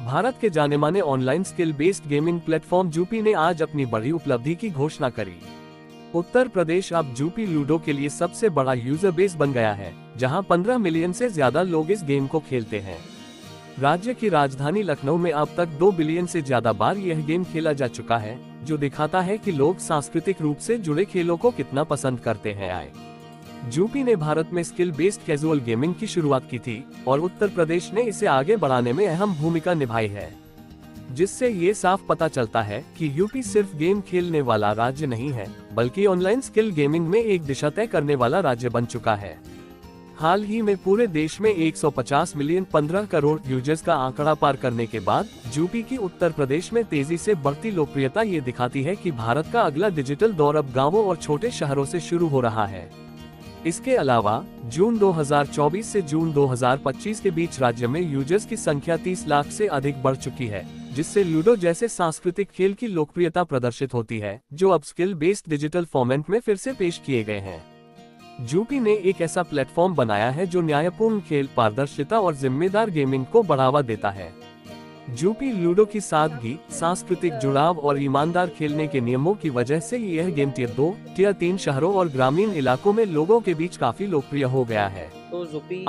भारत के जाने-माने online skill based gaming platform Zupee ने आज अपनी बड़ी उपलब्धि की घोषणा करी। उत्तर प्रदेश अब जूपी लूडो के लिए सबसे बड़ा यूजर बेस बन गया है, जहां 15 मिलियन से ज्यादा लोग इस गेम को खेलते हैं। राज्य की राजधानी लखनऊ में अब तक 2 बिलियन से ज्यादा बार यह गेम खेला जा चुका है, जो दिखाता है कि लोग सांस्कृतिक रूप से जुड़े खेलों को कितना पसंद करते हैं। जूपी ने भारत में स्किल बेस्ड कैजुअल गेमिंग की शुरुआत की थी और उत्तर प्रदेश ने इसे आगे बढ़ाने में अहम भूमिका निभाई है, जिससे ये साफ पता चलता है कि यूपी सिर्फ गेम खेलने वाला राज्य नहीं है, बल्कि ऑनलाइन स्किल गेमिंग में एक दिशा तय करने वाला राज्य बन चुका है। हाल ही में पूरे देश में 150 मिलियन 15 करोड़ यूजर्स का आंकड़ा पार करने के बाद यूपी की उत्तर प्रदेश में तेजी से बढ़ती लोकप्रियता ये दिखाती है कि भारत का अगला डिजिटल दौर अब गांवों और छोटे शहरों से शुरू हो रहा है। इसके अलावा जून 2024 से जून 2025 के बीच राज्य में यूजर्स की संख्या 30 लाख से अधिक बढ़ चुकी है, जिससे लूडो जैसे सांस्कृतिक खेल की लोकप्रियता प्रदर्शित होती है, जो अब स्किल बेस्ड डिजिटल फॉर्मेट में फिर से पेश किए गए हैं। जूपी ने एक ऐसा प्लेटफॉर्म बनाया है जो न्यायपूर्ण खेल, पारदर्शिता और जिम्मेदार गेमिंग को बढ़ावा देता है। जूपी लूडो की सादगी, सांस्कृतिक जुड़ाव और ईमानदार खेलने के नियमों की वजह से यह गेम टियर 2, टियर 3 शहरों और ग्रामीण इलाकों में लोगों के बीच काफी लोकप्रिय हो गया है।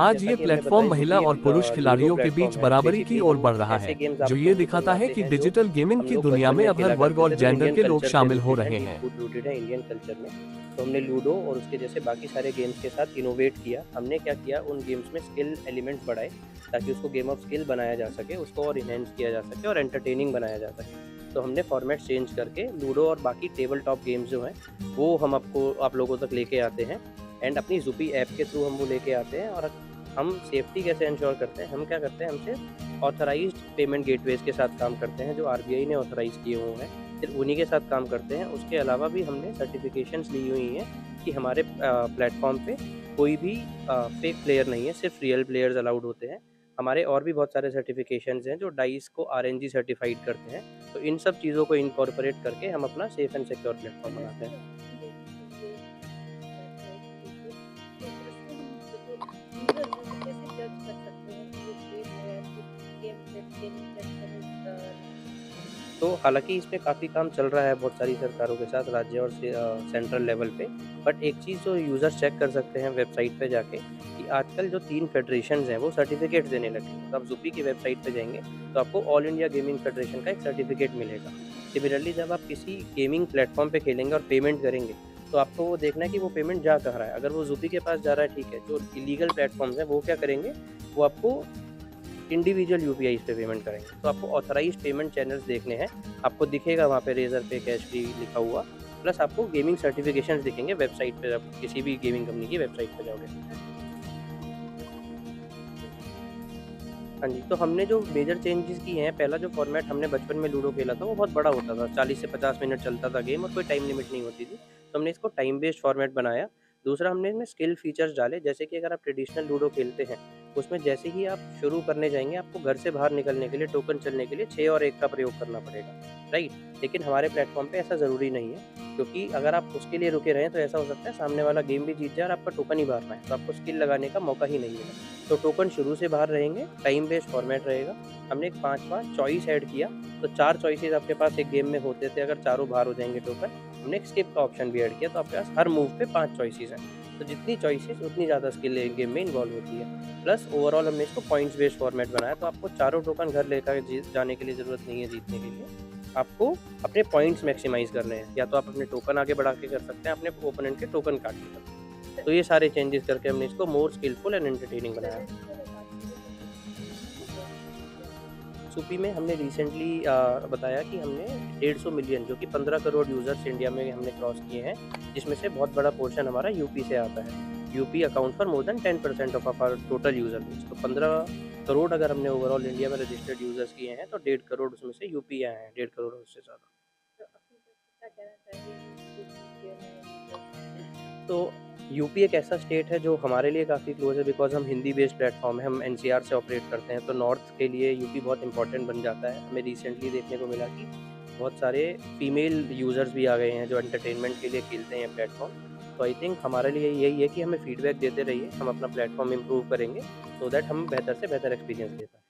आज ये प्लेटफॉर्म महिला और पुरुष खिलाड़ियों के बीच बराबरी की ओर बढ़ रहा है, जो ये दिखाता है कि डिजिटल गेमिंग की दुनिया में अब हर वर्ग और जेंडर के लोग शामिल हो रहे हैं। इंडियन कल्चर में तो हमने लूडो और उसके जैसे बाकी सारे गेम्स के साथ इनोवेट किया। हमने क्या किया, उन गेम्स में स्किल एलिमेंट्स बढ़ाए ताकि उसको गेम ऑफ स्किल बनाया जा सके, उसको और इनहेंस किया जा सके और एंटरटेनिंग बनाया जा सके। तो हमने फॉर्मेट चेंज करके लूडो और बाकी टेबल टॉप गेम्स जो हैं वो हम आप लोगों तक लेके आते हैं एंड अपनी जूपी ऐप के थ्रू हम वो लेके आते हैं। और हम सेफ्टी कैसे इंश्योर करते हैं, हम क्या करते हैं, हमसे ऑथराइज्ड पेमेंट गेटवेज के साथ काम करते हैं जो आरबीआई ने ऑथराइज किए हुए हैं, फिर उन्हीं के साथ काम करते हैं। उसके अलावा भी हमने सर्टिफिकेशंस ली हुई हैं कि हमारे प्लेटफॉर्म पे कोई भी फेक प्लेयर नहीं है, सिर्फ रियल प्लेयर्स अलाउड होते हैं। हमारे और भी बहुत सारे सर्टिफिकेशंस हैं जो डाइस को आरएनजी सर्टिफाइड करते हैं। तो इन सब चीज़ों को इनकॉर्पोरेट करके हम अपना सेफ एंड सिक्योर प्लेटफॉर्म बनाते हैं। तो हालांकि इस पे काफ़ी काम चल रहा है बहुत सारी सरकारों के साथ, राज्य और सेंट्रल लेवल पे। बट एक चीज़ जो यूज़र चेक कर सकते हैं वेबसाइट पे जाके कि आजकल जो 3 फेडरेशंस हैं वो सर्टिफिकेट देने लगे हैं। तो आप जूपी की वेबसाइट पे जाएंगे तो आपको ऑल इंडिया गेमिंग फेडरेशन का एक सर्टिफिकेट मिलेगा। सिमिलरली जब आप किसी गेमिंग प्लेटफॉर्म पे खेलेंगे और पेमेंट करेंगे तो आपको वो देखना है कि वो पेमेंट जा कहाँ रहा है। अगर वो जूपी के पास जा रहा है, ठीक है। जो इलीगल प्लेटफॉर्म्स हैं वो क्या करेंगे, वो आपको इंडिविजुअल यूपीआई पे पेमेंट करेंगे। तो आपको ऑथराइज्ड पेमेंट चैनल्स देखने हैं, आपको दिखेगा वहाँ पे रेजर पे, कैश फ्री लिखा हुआ, प्लस आपको गेमिंग सर्टिफिकेशंस दिखेंगे वेबसाइट पे। आप किसी भी गेमिंग कंपनी की वेबसाइट पे जाओगे। हाँ जी, तो हमने जो मेजर चेंजेस किए हैं, पहला जो फॉर्मेट हमने बचपन में लूडो खेला था वो बहुत बड़ा होता था, 40 से 50 मिनट चलता था गेम और कोई टाइम लिमिट नहीं होती थी। तो हमने इसको टाइम बेस्ड फॉर्मेट बनाया। दूसरा हमने इसमें स्किल फीचर्स डाले, जैसे कि अगर आप ट्रेडिशनल लूडो खेलते हैं उसमें जैसे ही आप शुरू करने जाएंगे आपको घर से बाहर निकलने के लिए, टोकन चलने के लिए 6 और 1 का प्रयोग करना पड़ेगा, राइट। लेकिन हमारे प्लेटफॉर्म पे ऐसा ज़रूरी नहीं है, क्योंकि अगर आप उसके लिए रुके रहें तो ऐसा हो सकता है सामने वाला गेम भी जीत जाए और आपका टोकन ही बाहर ना है, तो आपको स्किल लगाने का मौका ही नहीं मिला। तो टोकन शुरू से बाहर रहेंगे, टाइम बेस्ड फॉर्मेट रहेगा। हमने एक 5वां चॉइस ऐड किया, तो 4 चॉइसेस आपके पास एक गेम में होते थे, अगर चारों बाहर हो जाएंगे टोकन। हमने एक स्किप का ऑप्शन भी ऐड किया, तो आपके पास हर मूव पे 5 चॉइसेस हैं। तो जितनी चॉइसेस उतनी ज़्यादा स्किल गेम में इन्वॉल्व होती है। प्लस ओवरऑल हमने इसको पॉइंट्स बेस्ड फॉर्मेट बनाया, तो आपको चारों टोकन घर लेकर जाने के लिए ज़रूरत नहीं है जीतने के लिए। आपको अपने पॉइंट्स मैक्सिमाइज़ करने हैं, या तो आप अपने टोकन आगे बढ़ा के कर सकते हैं, अपने ओपोनेंट के टोकन काट के कर सकते हैं। तो ये सारे चेंजेस करके हमने इसको मोर स्किलफुल एंड एंटरटेनिंग बनाया। सूपी में हमने रिसेंटली बताया कि हमने 150 मिलियन, जो कि 15 करोड़ यूज़र्स इंडिया में हमने क्रॉस किए हैं, जिसमें से बहुत बड़ा पोर्शन हमारा यूपी से आता है। UP account for more than 10% of our total user base. तो 15 करोड़ अगर हमने ओवरऑल इंडिया में रजिस्टर्ड यूज़र्स किए हैं तो 1.5 करोड़ उसमें से यूपी आए हैं, 1.5 करोड़ उससे ज़्यादा। तो यूपी एक ऐसा स्टेट है जो हमारे लिए काफ़ी क्लोज है, बिकॉज हम हिंदी बेस्ड प्लेटफॉर्म है, हम एनसीआर से ऑपरेट करते हैं। तो नॉर्थ के लिए यूपी बहुत इंपॉर्टेंट बन जाता है। हमें रिसेंटली देखने को मिला कि बहुत सारे फीमेल यूज़र्स भी आ गए हैं जो एंटरटेनमेंट के लिए खेलते हैं प्लेटफॉर्म। तो आई थिंक हमारे लिए यही है कि हमें फीडबैक देते रहिए, हम अपना प्लेटफॉर्म इम्प्रूव करेंगे सो दैट हम बेहतर से बेहतर एक्सपीरियंस दे पाएँ।